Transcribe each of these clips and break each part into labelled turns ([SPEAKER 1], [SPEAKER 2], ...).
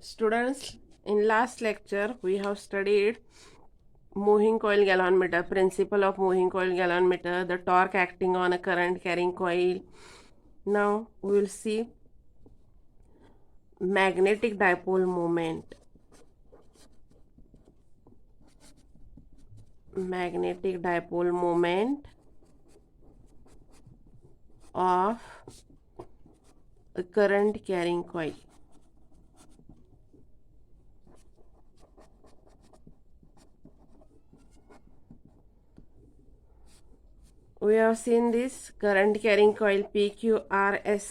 [SPEAKER 1] Students, in last lecture we have studied moving coil galvanometer, principle of moving coil galvanometer, the torque acting on a current carrying coil. Now we will see magnetic dipole moment. Magnetic dipole moment of a current carrying coil. We have seen this current carrying coil PQRS.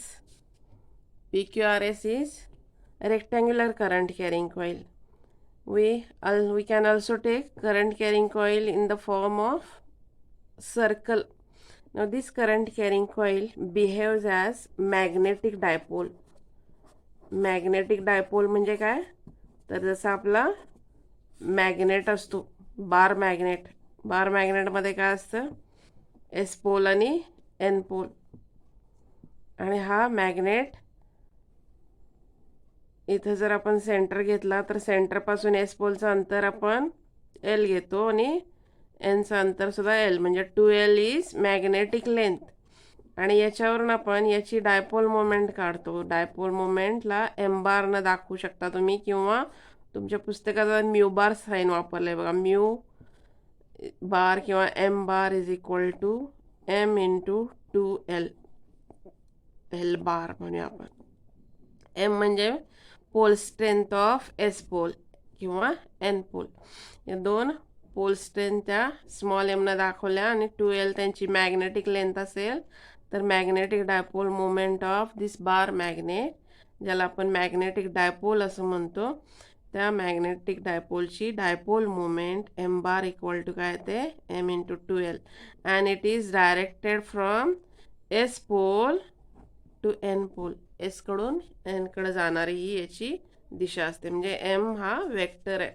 [SPEAKER 1] PQRS is a rectangular current carrying coil. We can also take current carrying coil in the form of circle. Now this current carrying coil behaves as magnetic dipole. Magnetic dipole म्हणजे काय, तर जसं आपला magnet असतो, बार मॅग्नेटमध्ये काय असतं, S pole आणि N pole. आणि हा मॅग्नेट इथं जर आपण सेंटर घेतला तर सेंटरपासून एस पोलचं अंतर आपण एल घेतो आणि एनचं अंतर सुद्धा एल, म्हणजे 2L इज मॅग्नेटिक लेंथ. आणि याच्यावरून आपण याची डायपोल मोमेंट काढतो. डायपोल मोमेंटला एम बारनं दाखवू शकता तुम्ही, किंवा तुमच्या पुस्तकात म्यू बार साईन वापरले बघा, म्यू बार किंवा M bar is equal to M into 2L, L bar म्हणूया आपण. एम म्हणजे pole strength of S pole किंवा एन पोल. या दोन पोल स्ट्रेंथ त्या स्मॉल एमनं दाखवल्या आणि 2L त्यांची मॅग्नेटिक लेंथ असेल तर magnetic dipole moment of this bar magnet, ज्याला आपण मॅग्नेटिक डायपोल असं म्हणतो, त्या मॅग्नेटिक डायपोलची dipole moment M bar equal to काय ते M into 2L, and it is directed from S pole to N pole. S कडून एन कडे जाणारी ही याची दिशा असते, म्हणजे एम हा वेक्टर आहे.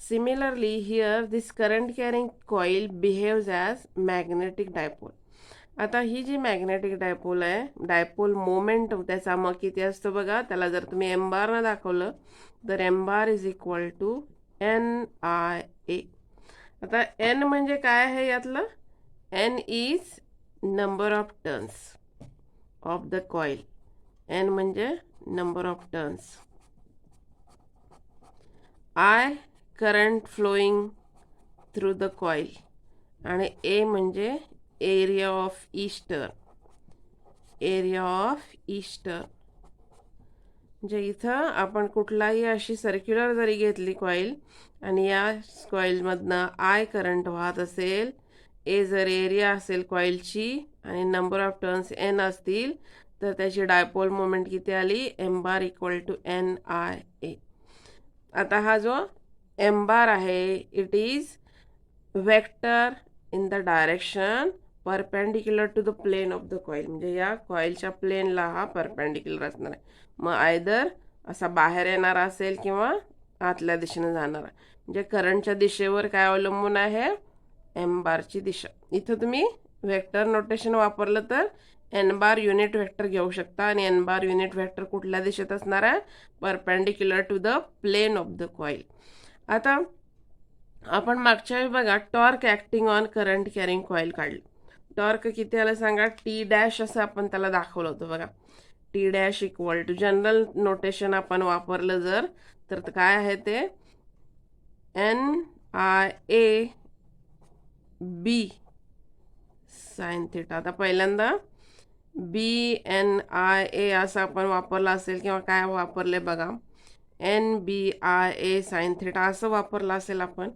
[SPEAKER 1] Similarly here this current carrying coil behaves as magnetic dipole. आता ही जी मॅग्नेटिक डायपोल आहे, डायपोल मोमेंट त्याचा मग किती असतो बघा, त्याला जर तुम्ही एम बारनं दाखवलं तर M bar is equal to NIA. आता एन म्हणजे काय आहे यातलं, N is number of turns of the coil. N म्हणजे number of turns. I current flowing through the coil, आणि ए म्हणजे area of each turn. Area of each turn म्हणजे इथं आपण कुठलाही अशी सर्क्युलर जरी घेतली कॉईल आणि या कॉईलमधनं आय करंट वाहत असेल, ए जर एरिया असेल कॉईलची आणि नंबर ऑफ टर्न्स एन असतील, तर त्याची डायपोल मोमेंट किती आली, m bar equal to NIA. आता हा जो एम बार आहे, it is vector in the direction perpendicular to the plane of the coil, म्हणजे या कॉईलच्या प्लेनला हा परपेंडिक्युलर असणार आहे. मग आयदर असा बाहेर येणारा असेल किंवा आतल्या दिशेने जाणारा, म्हणजे करंटच्या दिशेवर काय अवलंबून आहे, एम बारची दिशा. इथं तुम्ही वेक्टर नोटेशन वापरलं तर एन बार युनिट वेक्टर घेऊ शकता, आणि एन बार युनिट वेक्टर कुठल्या दिशेत असणार आहे, perpendicular to the plane of the coil. आता आपण मागच्या वेळी बघा torque acting on current carrying coil काढली. टॉर्क किती आलं सांगा, T' असं आपण त्याला दाखवलं होतं बघा. T' equal to general notation आपण वापरलं जर तर काय आहे ते NIA B साइन थिटा. आता पहिल्यांदा BNIA असं आपण वापरलं असेल, किंवा काय वापरले बघा, NBIA साइन थिटा असं वापरलं असेल आपण.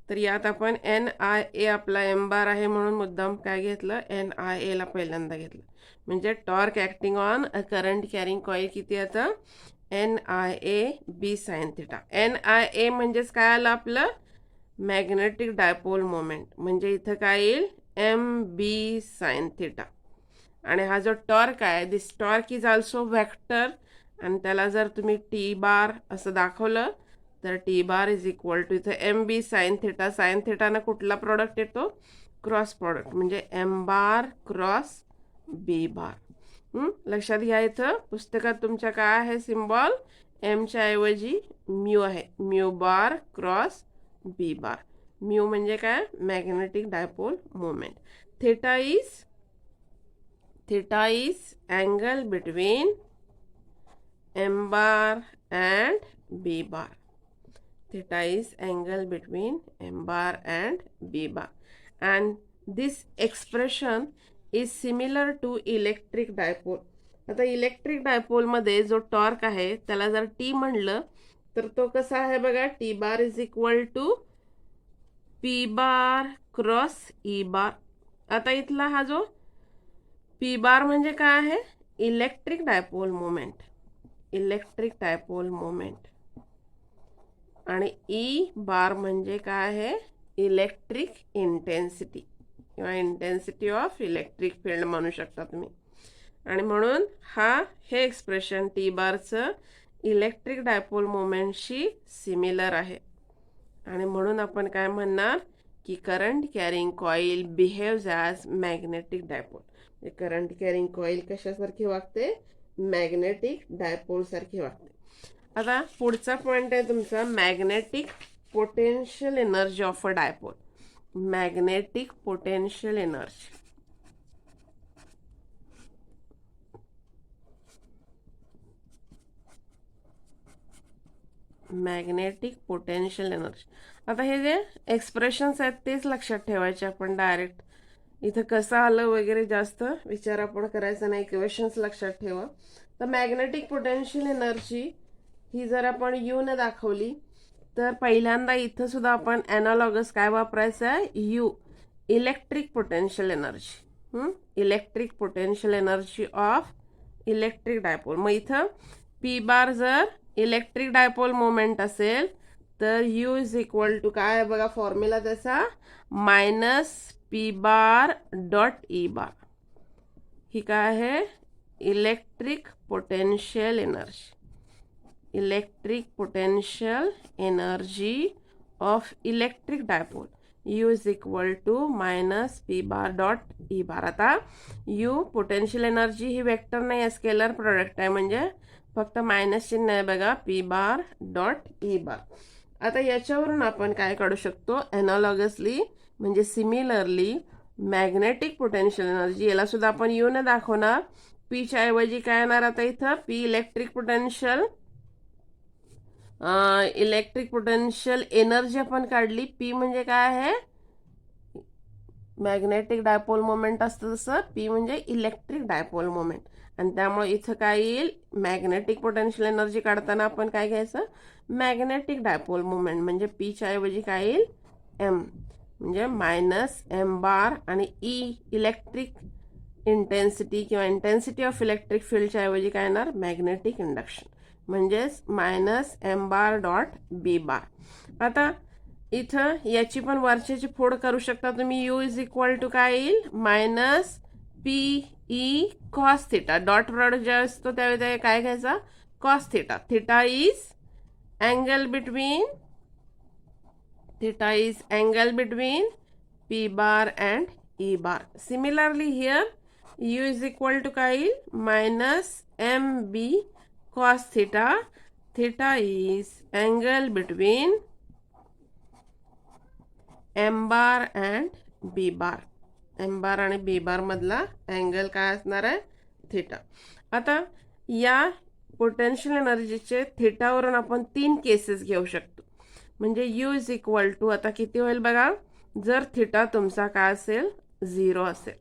[SPEAKER 1] तर यात आपण NIA आपला एम बार आहे म्हणून मुद्दाम काय घेतलं, NIA ला पहिल्यांदा घेतलं. म्हणजे torque acting on a current carrying coil किती येतं, NIA B sine theta. NIA म्हणजेच काय आलं आपलं, मॅग्नेटिक डायपोल मोमेंट, म्हणजे इथं काय येईल, MB साइन थिटा. आणि हा जो टॉर्क आहे, this torque is also vector, आणि त्याला जर तुम्ही टी बार असं दाखवलं तर T bar is equal to इथं MB साइन थिटा. साइन थिटानं कुठला प्रॉडक्ट येतो, क्रॉस प्रॉडक्ट, म्हणजे m bar cross B bar. लक्षात घ्या, इथं पुस्तकात तुमच्या काय आहे सिम्बॉल, एमच्या ऐवजी म्यू आहे. Mu bar cross B bar. Mu म्हणजे काय, magnetic dipole moment. Theta is angle between m bar and B bar. Theta is angle between m bar and b bar, and this expression is similar to electric dipole. आता electric dipole मध्ये जो torque आहे त्याला जर T म्हणलं तर तो कसा आहे बघा, T bar is equal to P bar cross E bar. आता इथला हा जो पी बार म्हणजे काय आहे, electric dipole moment. Electric dipole moment. आणि ई बार म्हणजे काय आहे, इलेक्ट्रिक इंटेन्सिटी किंवा इंटेन्सिटी ऑफ इलेक्ट्रिक फील्ड म्हणू शकता तुम्ही. आणि म्हणून हे एक्सप्रेशन टी बारचं इलेक्ट्रिक डायपोल मोमेंटशी सिमिलर आहे. आणि म्हणून आपण काय म्हणणार की current carrying coil behaves as magnetic dipole. Current carrying coil कशासारखी वागते, मॅग्नेटिक डायपोल सारखी वागते. आता पुढचा पॉइंट आहे तुमचा magnetic potential energy of a dipole. Magnetic potential energy. Magnetic potential energy. आता हे जे एक्सप्रेशन्स आहेत तेच लक्षात ठेवायचे आपण. डायरेक्ट इथं कसं आलं वगैरे जास्त विचार आपण करायचा नाही, इक्वेशन्स लक्षात ठेवा. तर मॅग्नेटिक पोटेन्शियल एनर्जी ही जर आपण यू ने दाखवली तर पहिल्यांदा इथं सुद्धा आपण ॲनालॉगस काय वापरायचं आहे, you, electric potential energy. Electric potential energy of electric dipole. मग इथं पी बार जर इलेक्ट्रिक डायपोल मोमेंट असेल तर यू इज इक्वल टू काय आहे बघा फॉर्म्युला त्याचा, minus P bar dot E bar. ही काय आहे, electric potential energy. Electric potential energy of electric dipole U is equal to minus P bar dot E bar. आता यू पोटेन्शियल एनर्जी ही vector नाही आहे, स्केलर प्रोडक्ट आहे, म्हणजे फक्त मायनस चिन्ह आहे बघा, P bar dot E bar. आता याच्यावरून आपण काय काढू शकतो, ॲनालॉगसली म्हणजे सिमिलरली मॅग्नेटिक पोटेन्शियल एनर्जी, याला सुद्धा आपण यू ने दाखवणार. पीच्या ऐवजी काय येणार आता इथं, पी इलेक्ट्रिक पोटेन्शियल एनर्जी आपण काढली. पी म्हणजे काय आहे, मॅग्नेटिक डायपोल मोमेंट असतं तसं पी म्हणजे इलेक्ट्रिक डायपोल मोमेंट. आणि त्यामुळे इथं काय येईल, मॅग्नेटिक पोटेन्शियल एनर्जी काढताना आपण काय घ्यायचं, मॅग्नेटिक डायपोल मोमेंट म्हणजे पीच्या ऐवजी काय येईल, एम, म्हणजे मायनस एम बार. आणि ई इलेक्ट्रिक इंटेन्सिटी किंवा इंटेन्सिटी ऑफ इलेक्ट्रिक फील्डच्या ऐवजी काय येणार, मॅग्नेटिक इंडक्शन, म्हणजेच minus m bar dot B bar. आता इथं याची पण वरच्याची फोड करू शकता तुम्ही. यू इज इक्वल टू काय येईल, minus P E cos theta. Dot product जेव्हा असतो त्यावेळी काय घ्यायचा, cos theta. Theta is angle between P bar and E bar. Similarly here U is equal to काय येईल, minus M B cos theta. Theta is angle between m bar and b bar. m bar आणि b bar मधला angle काय असणार आहे, theta. आता या potential एनर्जीचे थिटावरून आपण 3 केसेस घेऊ शकतो. म्हणजे यू इज इक्वल टू आता किती होईल बघा, जर थिटा तुमचा काय असेल, 0 असेल.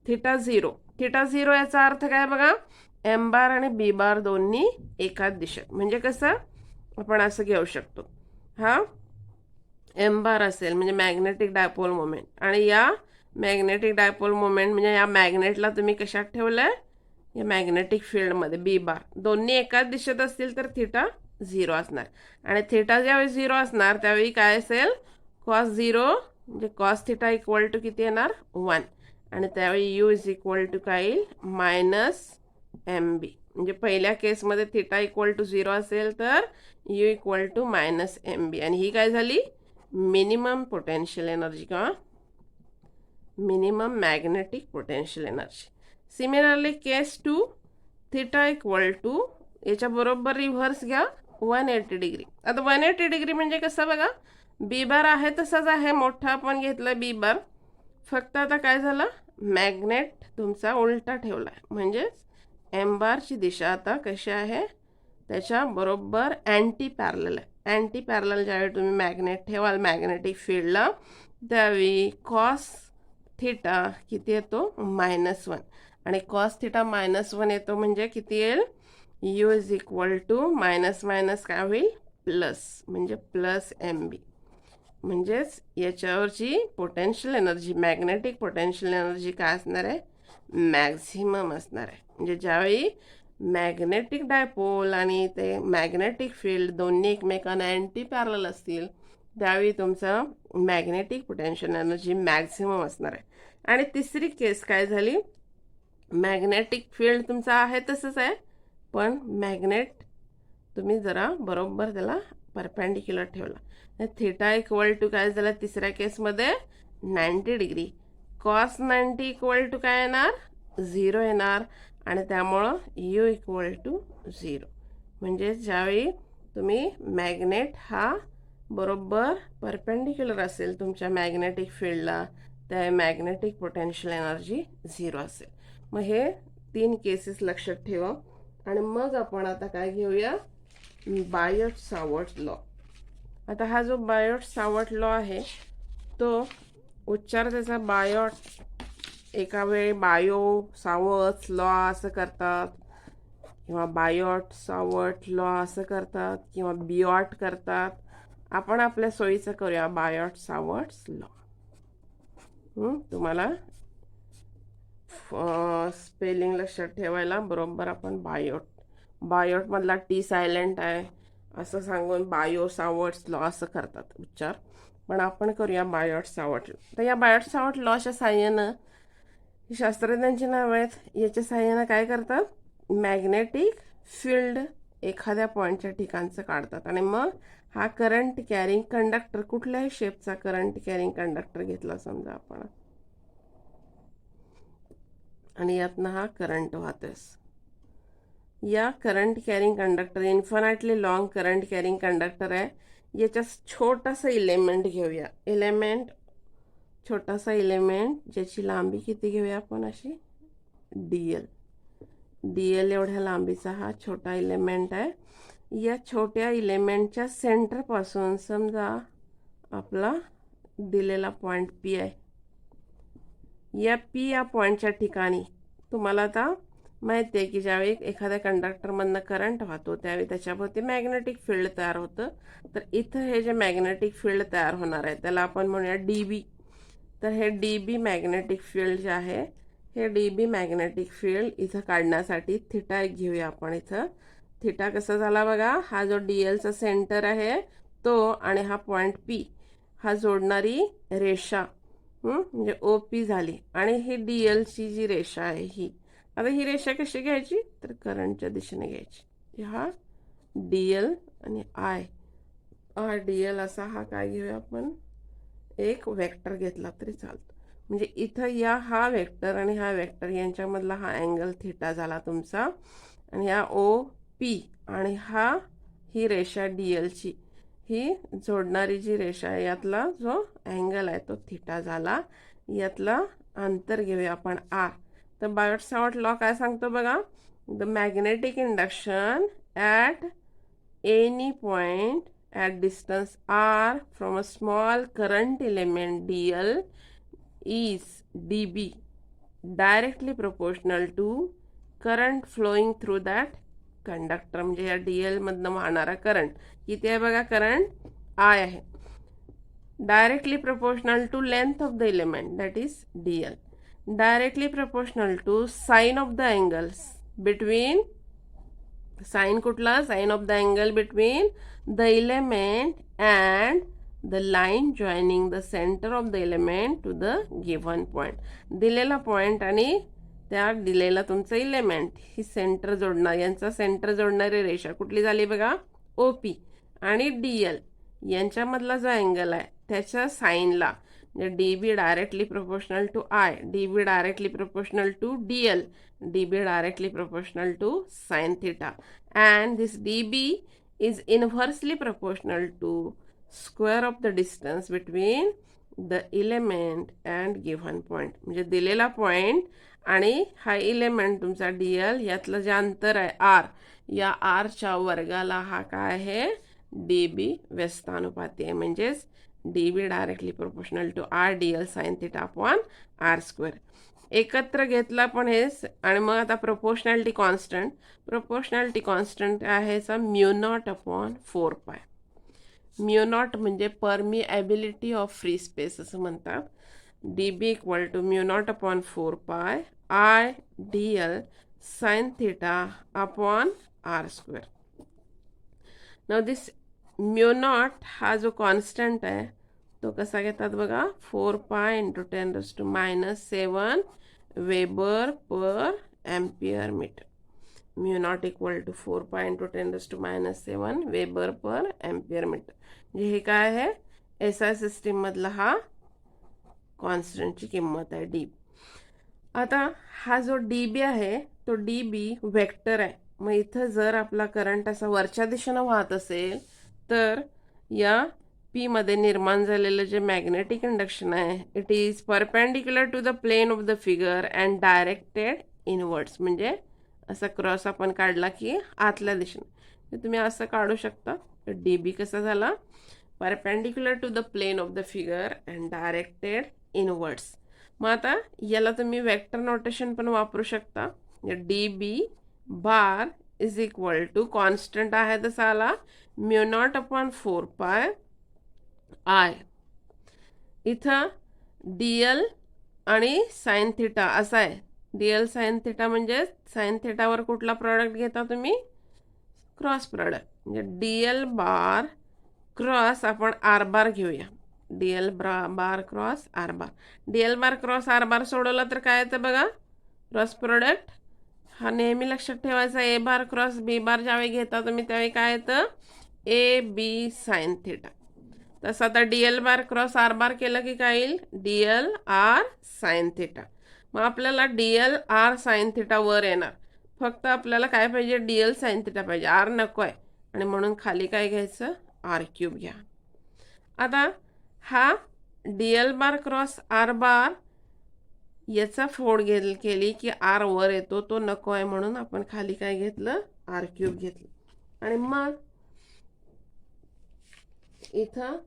[SPEAKER 1] थिटा 0 याचा अर्थ काय बघा, एम बार आणि बी बार दोन्ही एकाच दिशेत. म्हणजे कसं आपण असं घेऊ शकतो, हा एम बार असेल म्हणजे मॅग्नेटिक डायपोल मोमेंट, आणि या मॅग्नेटिक डायपोल मोमेंट म्हणजे या मॅग्नेटला तुम्ही कशात ठेवलंय, या मॅग्नेटिक फील्डमध्ये बी बार, दोन्ही एकाच दिशेत असतील तर थिटा 0 असणार. आणि थिटा ज्यावेळी 0 असणार त्यावेळी काय असेल, कॉस 0 म्हणजे कॉस थिटा इक्वल टू किती येणार, 1. आणि त्यावेळी यू इज इक्वल टू काय येईल, मायनस एम बी. म्हणजे पहिल्या केसमध्ये थिटा इक्वल टू 0 असेल तर U equal to minus M B. आणि ही काय झाली, मिनिमम पोटेन्शियल एनर्जी किंवा minimum magnetic potential energy. Similarly case 2 theta equal to याच्या बरोबर रिव्हर्स घ्या 180 डिग्री. आता 180 डिग्री म्हणजे कसं बघा, बी बार आहे तसाच आहे, मोठा आपण घेतला बी बार, फक्त आता काय झालं, मॅग्नेट तुमचा उलटा ठेवला आहे. म्हणजेच एम बारची दिशा आता कशी आहे, त्याच्या बरोबर अँटी पॅरलल आहे. अँटी पॅरलल ज्यावेळी तुम्ही मॅग्नेट ठेवाल मॅग्नेटिक फील्डला, त्यावेळी कॉस थिटा किती येतो, -1. आणि कॉस थिटा -1 येतो म्हणजे किती येईल, U is equal to minus minus काय होईल, प्लस, म्हणजे प्लस एम बी. म्हणजेच याच्यावरची potential energy, magnetic potential energy काय असणार आहे, मॅक्झिमम असणार आहे. म्हणजे ज्यावेळी मॅग्नेटिक डायपोल आणि ते मॅग्नेटिक फील्ड दोन्ही एकमेकांना अँटी पॅरलल असतील, त्यावेळी तुमचं मॅग्नेटिक पोटेन्शियल एनर्जी मॅक्झिमम असणार आहे. आणि तिसरी केस काय झाली, मॅग्नेटिक फील्ड तुमचा आहे तसंच आहे, पण मॅग्नेट तुम्ही जरा बरोबर त्याला परपेंडिक्युलर ठेवला. थिटा इक्वल टू काय झालं तिसऱ्या केसमध्ये 90 डिग्री. कॉस 90 इक्वल टू काय येणार, 0 येणार. आणि त्यामुळं यू इक्वल टू 0. म्हणजे ज्यावेळी तुम्ही मॅग्नेट हा बरोबर परपेंडिक्युलर असेल तुमच्या मॅग्नेटिक फील्डला, त्या मॅग्नेटिक पोटेन्शियल एनर्जी 0 असेल. मग हे 3 केसेस लक्षात ठेवा. आणि मग आपण आता काय घेऊया, बायोट सावर्ट लॉ. आता हा जो बायोट सावर्ट लॉ आहे तो उच्चार त्याचा बायोट, एका वेळी बायो सावर्ट लॉ असं करतात, किंवा बायोट सावर्ट लॉ असं करतात, किंवा बियॉट करतात. आपण आपल्या सोयीचं करूया बायोट सावर्ट लॉ. तुम्हाला स्पेलिंग लक्षात ठेवायला बरोबर आपण बायोट मधला टी सायलेंट आहे असं सांगून बायो सावर्ट लॉ असं करतात उच्चार, पण आपण करूया बायोट सावर्ट लॉ. तर या बायोट सावर्ट लॉच्या साह्यानं, शास्त्रज्ञांची नावं आहेत, याच्या साह्यानं काय करतात, मॅग्नेटिक फील्ड एखाद्या पॉईंटच्या ठिकाणचं काढतात. आणि मग हा करंट कॅरिंग कंडक्टर, कुठल्याही शेपचा करंट कॅरिंग कंडक्टर घेतला समजा आपण, आणि यातनं हा करंट वाहतोस. या current carrying conductor, infinitely long current carrying conductor आहे. याच्या छोटासा इलेमेंट घेऊया, छोटासा इलेमेंट ज्याची लांबी किती घेऊया आपण अशी, DL एवढ्या लांबीचा हा छोटा इलेमेंट आहे. या छोट्या इलेमेंटच्या सेंटरपासून समजा आपला दिलेला पॉईंट P आहे. या P या पॉईंटच्या ठिकाणी तुम्हाला आता माहिती आहे की ज्यावेळी एखाद्या कंडक्टरमधनं करंट वाहतो त्यावेळी त्याच्याभोवती मॅग्नेटिक फील्ड तयार होतं. तर इथं हे जे मॅग्नेटिक फील्ड तयार होणार आहे त्याला आपण म्हणूया DB. तर हे DB मॅग्नेटिक फील्ड जे आहे, हे DB मॅग्नेटिक फील्ड इथं काढण्यासाठी थिटा एक घेऊया आपण. इथं थिटा कसं झाला बघा, हा जो DLचा सेंटर आहे तो आणि हा पॉईंट P हा जोडणारी रेषा म्हणजे OP झाली. आणि ही DLची जी रेषा आहे ही, आता ही रेषा कशी घ्यायची तर करंटच्या दिशेने घ्यायची. हा DL आणि DL असा हा काय घेऊया आपण, एक वेक्टर घेतला तरी चालतो. म्हणजे इथं या हा वेक्टर आणि हा वेक्टर यांच्यामधला हा अँगल थिटा झाला तुमचा. आणि हा OP आणि ही रेषा DLची ही जोडणारी जी रेषा आहे यातला जो अँगल आहे तो थिटा झाला. यातला अंतर घेऊया आपण R. तर बायोट सावर्ट लॉ काय सांगतो बघा, the magnetic induction at any point at distance r from a small current element DL is dB directly proportional to current flowing through that conductor. म्हणजे या DL मधनं वाहणारा करंट किती आहे बघा, करंट I आहे, directly proportional to length of the element that is DL, directly proportional to sine of the angles between, sine कुठला, sine of the angle between the element and the line joining the centre of the element to the given point. दिलेला point आणि त्या दिलेला तुमचं element ही centre जोडणार, यांचा centre जोडणारी रेषा कुठली झाली बघा, OP. आणि DL यांच्यामधला जो अँगल आहे त्याच्या साईनला म्हणजे dB directly proportional to I, dB directly proportional to DL, dB directly proportional to sin theta, and this dB is inversely proportional to square of the distance between the element and given point. म्हणजे दिलेला point आणि हा element तुमचा DL यातलं जे अंतर आहे R, या R च्या वर्गाला हा काय आहे, dB व्यस्तानुपाती आहे. म्हणजेच dB directly proportional to R DL sin theta upon R square. एकत्र घेतला पण हे, आणि मग आता प्रोपोर्शनॅलिटी कॉन्स्टंट आहे mu naught upon 4 pi. Mu naught म्हणजे परमिएबिलिटी ऑफ फ्री स्पेस असं म्हणतात. dB equal to mu naught upon 4 pi I DL sin theta upon R square. Now this mu naught हा जो कॉन्स्टंट आहे तो कसा घेतात बघा, 4 pi into 10⁻⁻7 weber per ampere metre. Mu naught equal to 4 pi into 10⁻⁷ weber per ampere metre. म्हणजे हे काय आहे, SI सिस्टीम मधला हा कॉन्स्टंटची किंमत आहे dB. आता हा जो dB आहे तो dB वेक्टर आहे. मग इथं जर आपला करंट असा वरच्या दिशेनं वाहत असेल तर या P मध्ये निर्माण झालेलं जे मॅग्नेटिक इंडक्शन आहे, it is perpendicular to the plane of the figure and directed inwards. म्हणजे असा क्रॉस आपण काढला की आतल्या दिशेने तुम्ही असं काढू शकता. तर dB कसा झाला, perpendicular to the plane of the figure and directed inwards. मग आता याला तुम्ही वेक्टर नोटेशन पण वापरू शकता. dB bar is equal to constant आहे तसा आला mu naught upon 4 pi I. इथं DL आणि साइन थिटा असा आहे. DL साइन थिटा म्हणजे साइन थिटावर कुठला प्रोडक्ट घेता तुम्ही, क्रॉस प्रोडक्ट. म्हणजे DL बार क्रॉस आपण R बार घेऊया. DL बार क्रॉस R बार. DL बार क्रॉस R बार सोडवला तर काय येतं बघा, क्रॉस प्रोडक्ट हा नेहमी लक्षात ठेवायचा. A बार क्रॉस B बार ज्यावेळी घेता तुम्ही त्यावेळी काय येतं, AB साइन थिटा. तसं आता DL बार क्रॉस R बार केलं की काय येईल, DL R साइन थिटा. मग आपल्याला DL R साइन थिटा वर येणार, फक्त आपल्याला काय पाहिजे, DL साइन थिटा पाहिजे, R नको आहे. आणि म्हणून खाली काय घ्यायचं, R³ घ्या. आता हा DL बार क्रॉस R बार याचा फोड केली की R वर येतो, तो नको आहे म्हणून आपण खाली काय घेतलं, R³ घेतलं. आणि मग इथं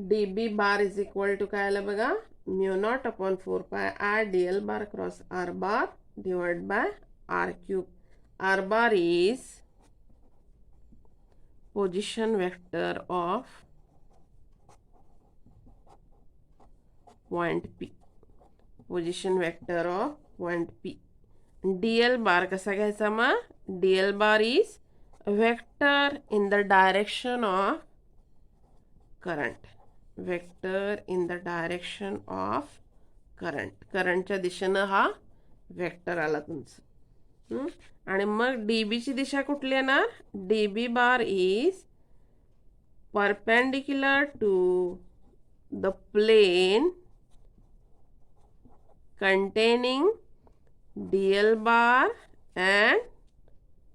[SPEAKER 1] dB bar is equal to काय आलं बघा, mu naught upon 4 pi I DL bar cross R bar divide by R³. R bar is position vector of point P. Position vector of point P. DL बार कसा घ्यायचा मग, DL bar is vector in the direction of current. Vector in the direction of current. करंटच्या दिशेनं हा vector आला तुमचं. आणि मग DBची दिशा कुठली येणार, DB bar is perpendicular to the plane containing DL bar and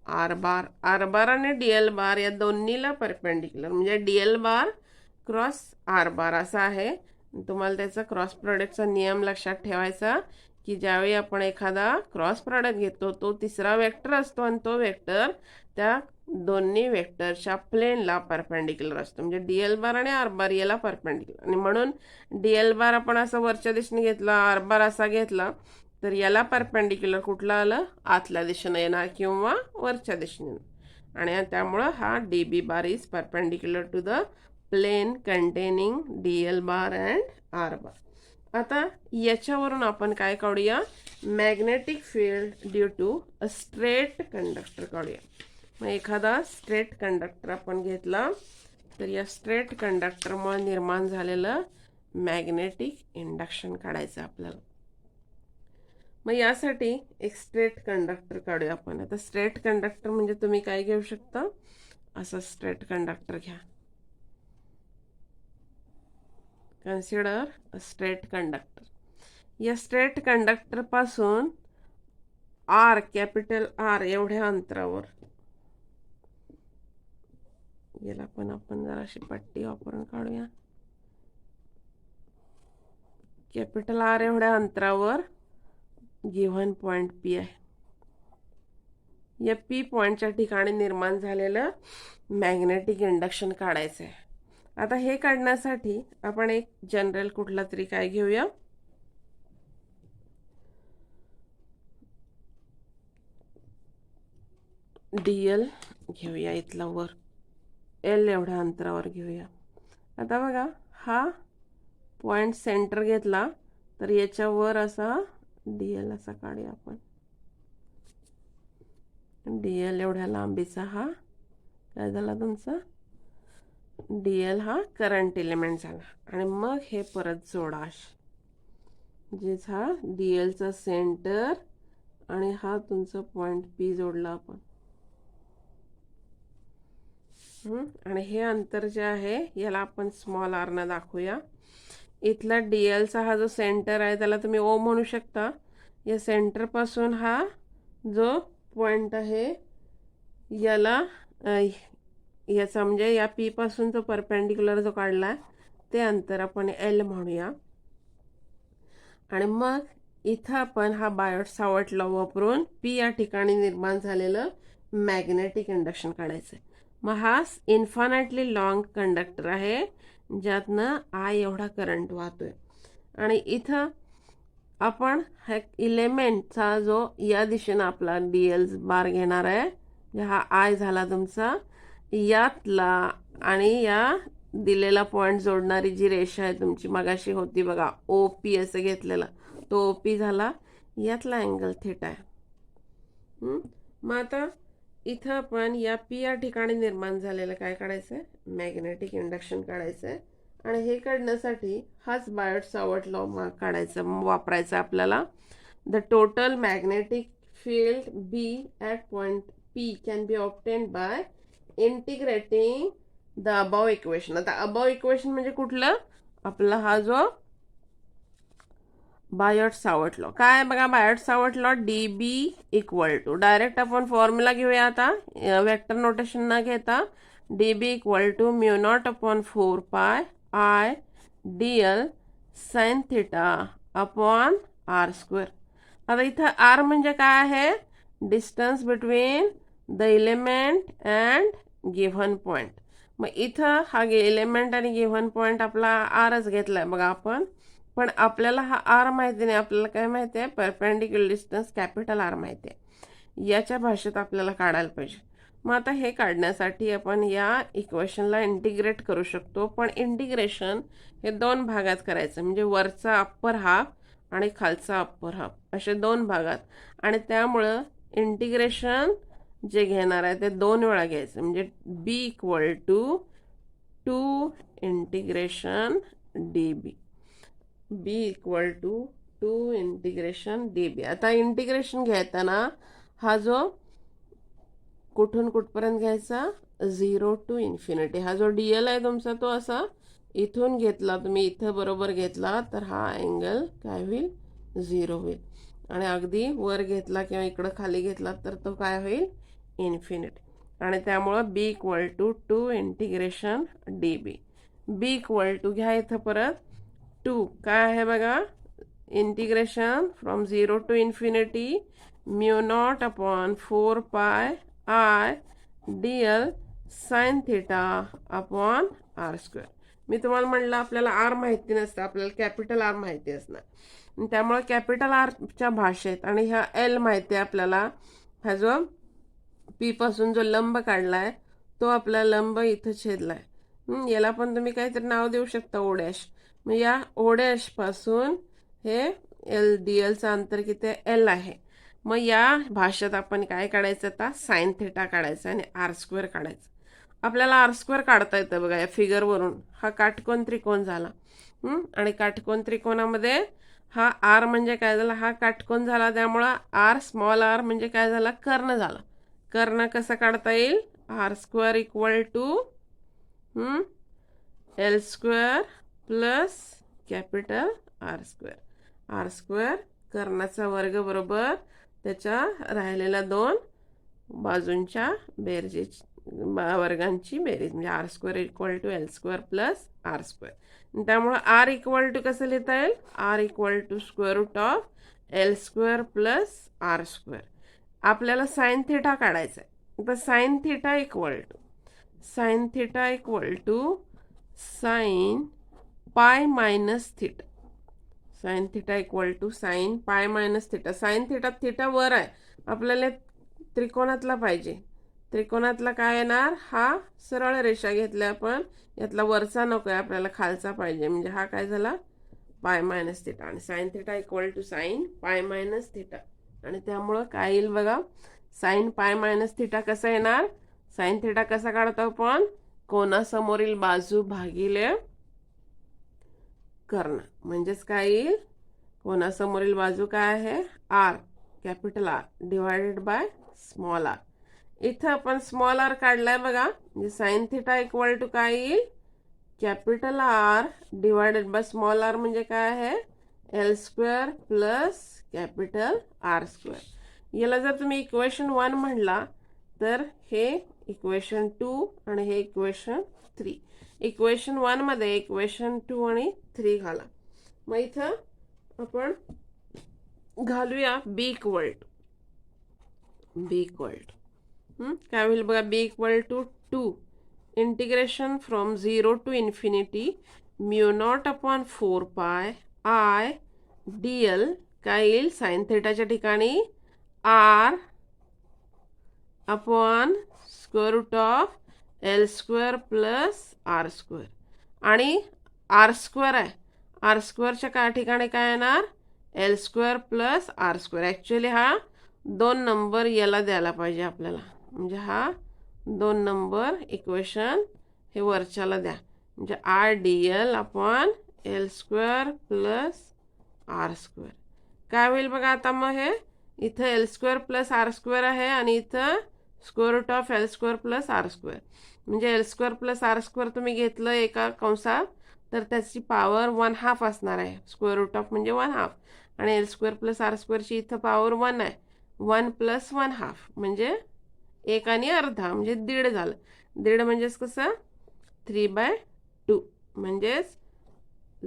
[SPEAKER 1] R bar. R bar आणि DL बार या दोन्हीला परपेंडिक्युलर, म्हणजे DL bar cross R bar असा आहे. तुम्हाला त्याचा क्रॉस प्रोडक्टचा नियम लक्षात ठेवायचा की ज्यावेळी आपण एखादा क्रॉस प्रोडक्ट घेतो तो तिसरा वेक्टर असतो आणि तो वेक्टर त्या दोन्ही वेक्टरच्या प्लेनला परपेंडिक्युलर असतो. म्हणजे DL बार आणि R बार याला परपेंडिक्युलर. आणि म्हणून DL बार आपण असं वरच्या दिशेने घेतला, R बार असा घेतला तर याला परपेंडिक्युलर कुठला आलं, आतल्या दिशेने येणार किंवा वरच्या दिशेने येणार. आणि त्यामुळं हा DB bar is perpendicular to the plane containing DL bar and R bar. आता याच्यावरून आपण काय काढूया, magnetic field due to a straight conductor काढूया. मग एखादा स्ट्रेट कंडक्टर आपण घेतला तर या स्ट्रेट कंडक्टरमुळे निर्माण झालेलं मॅग्नेटिक इंडक्शन काढायचं आपल्याला. मग यासाठी एक स्ट्रेट कंडक्टर काढूया आपण. आता स्ट्रेट कंडक्टर म्हणजे तुम्ही काय घेऊ शकता, असं स्ट्रेट कंडक्टर घ्या. कन्सिडर अ स्ट्रेट कंडक्टर. या स्ट्रेट कंडक्टरपासून आर, कॅपिटल आर एवढ्या अंतरावर, याला पण आपण जराशी पट्टी वापरून काढूया. कॅपिटल आर एवढ्या अंतरावर गिव्हन पॉइंट पी आहे. या पी पॉइंटच्या ठिकाणी निर्माण झालेलं मॅग्नेटिक इंडक्शन काढायचं आहे. आता हे काढण्यासाठी आपण एक जनरल कुठला तरी काय घेऊया, डीएल घेऊया. इथला वर एल एवढ्या अंतरावर घेऊया. आता बघा, हा पॉइंट सेंटर घेतला तर याच्यावर असा डीएल असा काढूया आपण. डीएल एवढ्या लांबीचा हा काय झाला तुमचा, डीएल हा करंट एलिमेंट झाला. आणि मग हे परत जोडा, म्हणजेच हा डीएलचा सेंटर आणि हा तुमचा पॉइंट पी जोडला आपण. आणि हे अंतर जे आहे याला आपण स्मॉल आर न दाखवूया. इथला डीएलचा हा जो सेंटर आहे त्याला तुम्ही ओ म्हणू शकता. या सेंटरपासून हा जो पॉइंट आहे याला याचा म्हणजे या पी पासून जो परपेंडिक्युलर जो काढला ते अंतर आपण एल म्हणूया. आणि मग इथं आपण हा बायोट सावर्ट लॉ वापरून पी या ठिकाणी निर्माण झालेलं मॅग्नेटिक इंडक्शन काढायचं. मग हा इन्फानाइटली लॉंग कंडक्टर आहे ज्यातनं आय एवढा करंट वाहतोय. आणि इथं आपण हा इलेमेंटचा जो या दिशेनं आपला डीएल बार घेणार आहे, हा आय झाला तुमचा, यातला आणि या दिलेला पॉइंट जोडणारी जी रेषा आहे तुमची मगाशी होती बघा, ओ पी असं घेतलेला, तो ओ पी झाला. यातला अँगल थिटा आहे. मग आता इथं आपण या पी या ठिकाणी निर्माण झालेलं काय काढायचंय, मॅग्नेटिक इंडक्शन काढायचंय. आणि हे काढण्यासाठी हाच बायोट सावर्ट लॉ काढायचा वापरायचा आपल्याला. The total magnetic field B at point P can be obtained by integrating the above equation. आता अबाव इक्वेशन म्हणजे कुठलं, आपला हा जो बायोट सावर्ट लॉ काय बघा, Biot Savart law d B equal to, direct आपण फॉर्म्युला घेऊया आता वेक्टर नोटेशन न घेता. D B equal to mu naught upon 4 pi I d L sine theta upon R square. आता इथं आर म्हणजे काय आहे, distance between the element and given point. मग इथं हा एलिमेंट आणि गिव्हन पॉइंट आपला आरच घेतलाय बघा आपण. पण आपल्याला हा आर माहिती नाही, आपल्याला काय माहिती आहे, परपेंडिक्युलर डिस्टन्स कॅपिटल आर माहिती आहे. याच्या भाषेत आपल्याला काढायला पाहिजे. मग आता हे काढण्यासाठी आपण या इक्वेशनला इंटिग्रेट करू शकतो. पण इंटिग्रेशन हे दोन भागात करायचं, म्हणजे वरचा अप्पर हाफ आणि खालचा अप्पर हाफ असे दोन भागात. आणि त्यामुळं इंटिग्रेशन जे घेणार आहे ते दोन वेळा घ्यायचं, म्हणजे B equal to 2 integration d B. B equal to 2 integration d B. आता इंटिग्रेशन घेताना हा जो कुठून कुठपर्यंत घ्यायचा, 0 टू इन्फिनिटी. हा जो डीएल आहे तुमचा तो असा इथून घेतला तुम्ही, इथं बरोबर घेतला तर हा अँगल काय होईल, 0 होईल. आणि अगदी वर घेतला किंवा इकडं खाली घेतला तर तो काय होईल, इन्फिनिटी. आणि त्यामुळं B equal to 2 integration d B. B equal to घ्या इथं परत 2 काय आहे बघा, integration from 0 to infinity mu naught upon 4 pi I d L sine theta upon R square. मी तुम्हाला म्हणलं आपल्याला आर माहिती नसतं, आपल्याला कॅपिटल आर माहिती असणार. त्यामुळे कॅपिटल आरच्या भाषेत आणि ह्या एल माहिती आहे आपल्याला, हा जो पी पासून जो लंब काढलाय तो आपला लंब इथं छेदलाय. याला पण तुम्ही काहीतरी नाव देऊ शकता, ओ डॅश. मग या ओ डॅश पासून हे एल डी एलचं अंतर किती एल आहे. मग या भाषेत आपण काय काढायचं, आता साइन थिटा काढायचा आणि आर स्क्वेअर काढायचं. आपल्याला आर स्क्वेअर काढता येतं बघा या फिगरवरून. हा काटकोन त्रिकोण झाला. आणि काटकोन त्रिकोणामध्ये हा आर म्हणजे काय झाला, हा काटकोन झाला, त्यामुळं आर स्मॉल आर म्हणजे काय झाला, कर्ण झाला. कर्ण कसं काढता येईल, R square equal to L square plus capital R square. R square कर्णाचा वर्ग बरोबर त्याच्या राहिलेल्या दोन बाजूंच्या बेरजेची वर्गांची बेरीज म्हणजे r square equal to L square plus R square. त्यामुळं आर इक्वल टू कसं लिहिता येईल? R equal to square root of L square plus R square. आपल्याला साइन थिटा काढायचा आहे. तर sine theta equal to sine pi minus theta. Sine theta equal to sine pi minus theta. Sine theta, theta वर आहे, आपल्याला त्रिकोणातला पाहिजे. त्रिकोणातला काय येणार? हा सरळ रेषा घेतल्या आपण, यातला वरचा नको आहे आपल्याला, खालचा पाहिजे. म्हणजे हा काय झाला? Pi minus theta. आणि sine theta equal to sine pi minus theta. आणि त्यामुळं काय येईल बघा? साइन पाय मायनस थिटा कसं येणार? साइन थिटा कसा काढतो आपण? कोणासमोरील बाजू भागिले कर्ण. म्हणजेच काय येईल? कोणासमोरील बाजू काय आहे? R, capital r divided by small r. इथं आपण स्मॉल आर काढलाय बघा. म्हणजे साइन थिटा इक्वल टू काय येईल? Capital r divided by small r. म्हणजे काय आहे? L square plus capital R square. याला जर तुम्ही इक्वेशन 1 म्हणला तर हे इक्वेशन 2 आणि हे इक्वेशन 3. इक्वेशन 1 मध्ये इक्वेशन 2 आणि 3 घाला. मग इथं आपण घालूया बी इक्वल टू. काय होईल बघा? B equal to 2 integration from 0 to infinity mu naught upon 4 pi I d L. काय येईल? साइन थिटाच्या ठिकाणी r upon square root of L square plus R square. आणि आर स्क्वेअर आहे, आर स्क्वेअरच्या काय ठिकाणी काय येणार? L square plus R square. Actually हा 2 नंबर याला द्यायला पाहिजे आपल्याला. म्हणजे हा 2 नंबर इक्वेशन हे वरच्याला द्या. म्हणजे R d L upon L square plus R square. काय होईल बघा आता? मग हे इथं L square plus R square आहे आणि इथं square root of L square plus R square. म्हणजे L square plus R square तुम्ही घेतलं एका कंसात तर त्याची पॉवर 1/2 असणार आहे. स्क्वेअर रूट ऑफ म्हणजे 1/2. आणि एल स्क्वेअर प्लस आर स्क्वेअरची इथं पॉवर 1 आहे. 1 प्लस 1/2 म्हणजे 1 आणि अर्धा म्हणजे 1.5 झालं. 1.5 म्हणजेच कसं? 3/2. म्हणजेच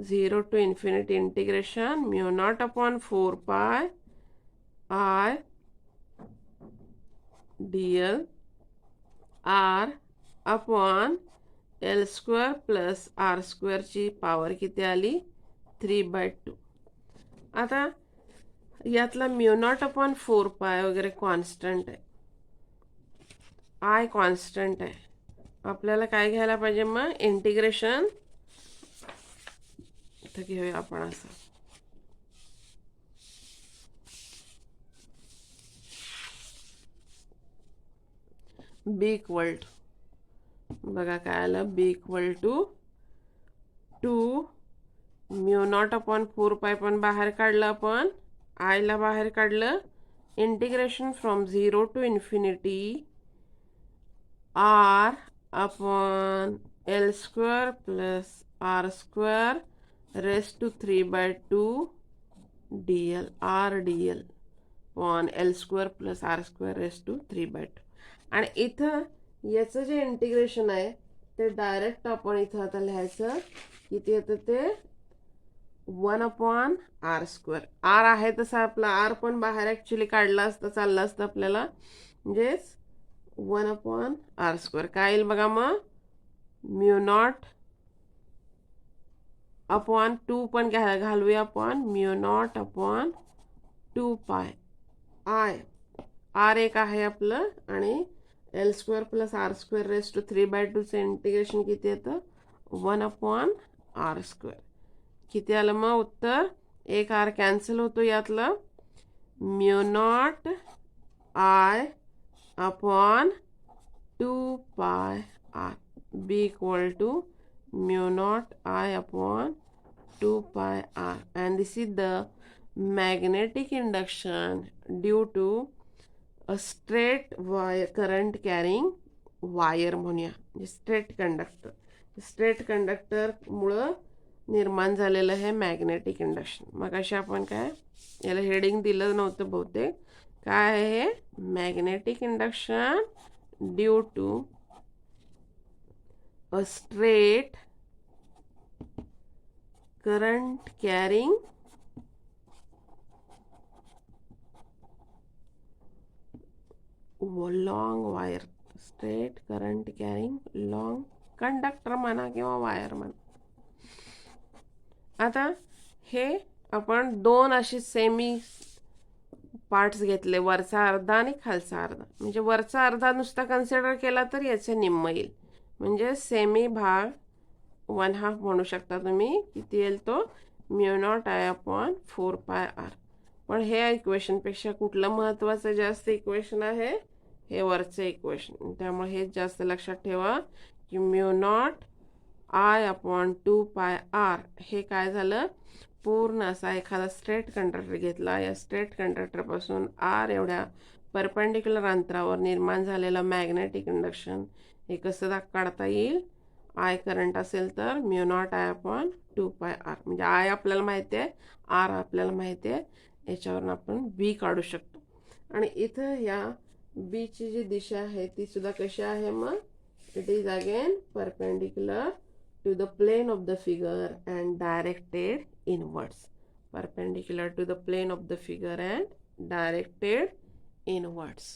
[SPEAKER 1] 0 to infinity integration mu naught upon 4 pi I d L R upon L square plus R स्क्वेअरची पॉवर किती आली? 3/2. आता यातला म्यू नॉट अपॉन 4 पाय वगैरे कॉन्स्टंट आहे, आय कॉन्स्टंट आहे. आपल्याला काय घ्यायला पाहिजे मग? इंटिग्रेशन इथं घेऊया आपण असं. बी इक्वल टू बघा काय आलं? B equal to 2 mu naught upon 4 pi पण बाहेर काढलं आपण, आयला बाहेर काढलं. Integration from 0 to infinity r upon L square plus R square raise to 3/2 d L r d L upon L square plus R square raise to 3/2. आणि इथं याचं जे इंटिग्रेशन आहे ते डायरेक्ट आपण इथं आता लिहायचं. किती येतं ते? 1 अपॉन आर स्क्वेअर. आर आहे तसं आपला आर पण बाहेर ॲक्च्युली काढला असतं, चाललं असतं आपल्याला. म्हणजेच 1 अपॉन आर स्क्वेअर. काय येईल बघा मग? म्यू नॉट अपॉन 2 पण घालूया आपण. म्यू नॉट अपॉन 2 पाय आय, आर एक आहे आपलं, आणि l square plus R square raise to 3/2चं इंटिग्रेशन किती येतं? 1 अपॉन आर स्क्वेअर. किती आलं मग उत्तर? एक आर कॅन्सल होतो यातलं. Mu naught I upon 2 pi r. B equal to mu naught I upon 2 pi r. And this is the magnetic induction due to a straight wire current carrying wire म्हणूया. Straight conductor मुळे निर्माण झालेलं आहे magnetic induction. मग अशा आपण काय याला हेडिंग दिलं नव्हतं बहुतेक. काय आहे हे? Magnetic induction due to a straight current carrying long wire. Straight current carrying long conductor म्हणा किंवा वायर म्हणा. आता हे आपण दोन असे सेमी पार्ट्स घेतले, वरचा अर्धा आणि खालचा अर्धा. म्हणजे वरचा अर्धा नुसता कन्सिडर केला तर याचे निम्म येईल. म्हणजे सेमी भाग 1/2 म्हणू शकता तुम्ही. किती येईल तो? μ0I/4πr. पण हे इक्वेशनपेक्षा कुठलं महत्त्वाचं जास्त इक्वेशन आहे? हे वरचं इक्वेशन. त्यामुळे हे जास्त लक्षात ठेवा की μ0I/2πr हे काय झालं? पूर्ण असा एखादा स्ट्रेट कंडक्टर घेतला. या स्ट्रेट कंडक्टरपासून आर एवढ्या परपेंडिक्युलर अंतरावर निर्माण झालेलं मॅग्नेटिक इंडक्शन हे कसं काढता येईल? आय करंट असेल तर μ0I/2πr. म्हणजे आय आपल्याला माहिती आहे, आर आपल्याला माहिती आहे. याच्यावरून आपण बी काढू शकतो. आणि इथं ह्या बीची जी दिशा आहे ती सुद्धा कशी आहे मग? It is again perpendicular to the plane of the figure and directed inwards. Perpendicular to the plane of the figure and directed inwards.